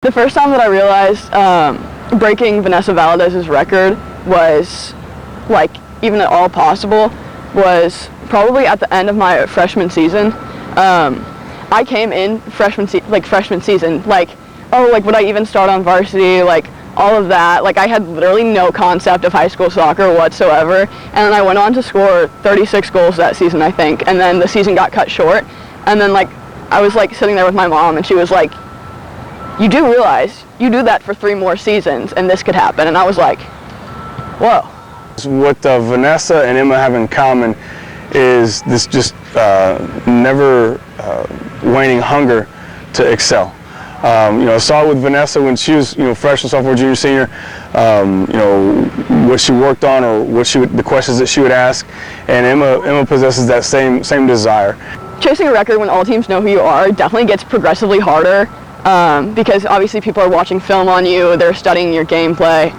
The first time that I realized breaking Vanessa Valdez's record was, like, even at all possible, was probably at the end of my freshman season. I came in freshman season, like, oh, like, would I even start on varsity, like, all of that. Like, I had literally no concept of high school soccer whatsoever, and then I went on to score 36 goals that season, I think, and then the season got cut short, and then, like, I was, like, sitting there with my mom, and she was like, you do realize you do that for 3 more seasons and this could happen. And I was like, whoa. What Vanessa and Emma have in common is this just never waning hunger to excel. I saw it with Vanessa when she was, freshman, sophomore, junior, senior, what she worked on or the questions that she would ask, and Emma possesses that same desire. Chasing a record when all teams know who you are definitely gets progressively harder. Because obviously people are watching film on you, they're studying your gameplay.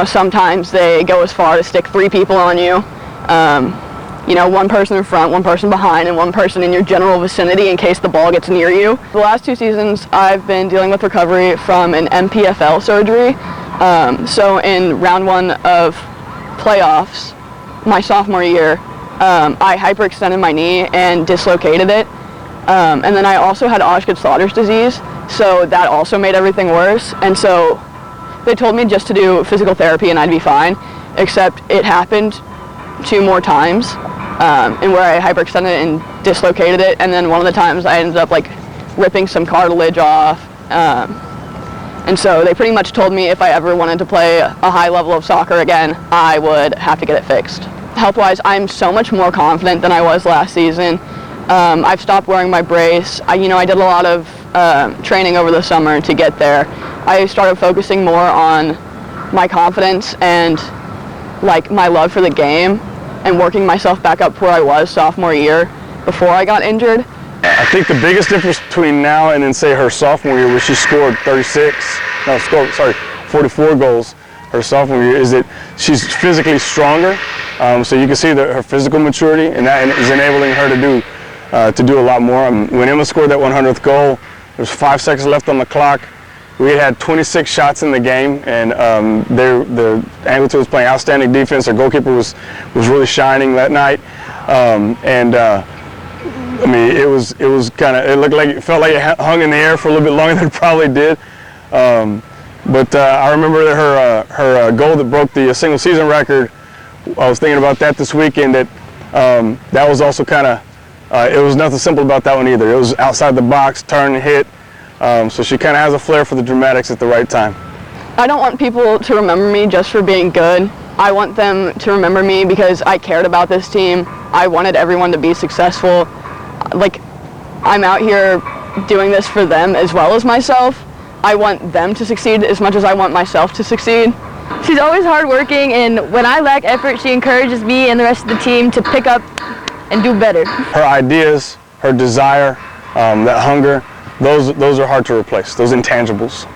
Sometimes they go as far to stick 3 people on you. 1 person in front, 1 person behind, and 1 person in your general vicinity in case the ball gets near you. The last 2 seasons I've been dealing with recovery from an MPFL surgery. So in round 1 of playoffs, my sophomore year, I hyperextended my knee and dislocated it. And then I also had Osgood-Schlatter's disease, so that also made everything worse. And so they told me just to do physical therapy and I'd be fine, except it happened 2 more times, and where I hyperextended and dislocated it. And then one of the times I ended up like ripping some cartilage off. And so they pretty much told me if I ever wanted to play a high level of soccer again, I would have to get it fixed. Health-wise, I'm so much more confident than I was last season. I've stopped wearing my brace. I did a lot of training over the summer to get there. I started focusing more on my confidence and like my love for the game and working myself back up to where I was sophomore year before I got injured. I think the biggest difference between now and then say her sophomore year, where she scored 44 goals her sophomore year, is that she's physically stronger. So you can see her physical maturity, and that is enabling her to do a lot more. When Emma scored that 100th goal, there was 5 seconds left on the clock. We had 26 shots in the game, and the Angleton was playing outstanding defense. Our goalkeeper was really shining that night, it felt like it hung in the air for a little bit longer than it probably did. But I remember her goal that broke the single season record. I was thinking about that this weekend. That was also kind of. It was nothing simple about that one either. It was outside the box, turn and hit. So she kind of has a flair for the dramatics at the right time. I don't want people to remember me just for being good. I want them to remember me because I cared about this team. I wanted everyone to be successful. Like, I'm out here doing this for them as well as myself. I want them to succeed as much as I want myself to succeed. She's always hardworking, and when I lack effort, she encourages me and the rest of the team to pick up and do better. Her ideas, her desire, that hunger, those are hard to replace, those intangibles.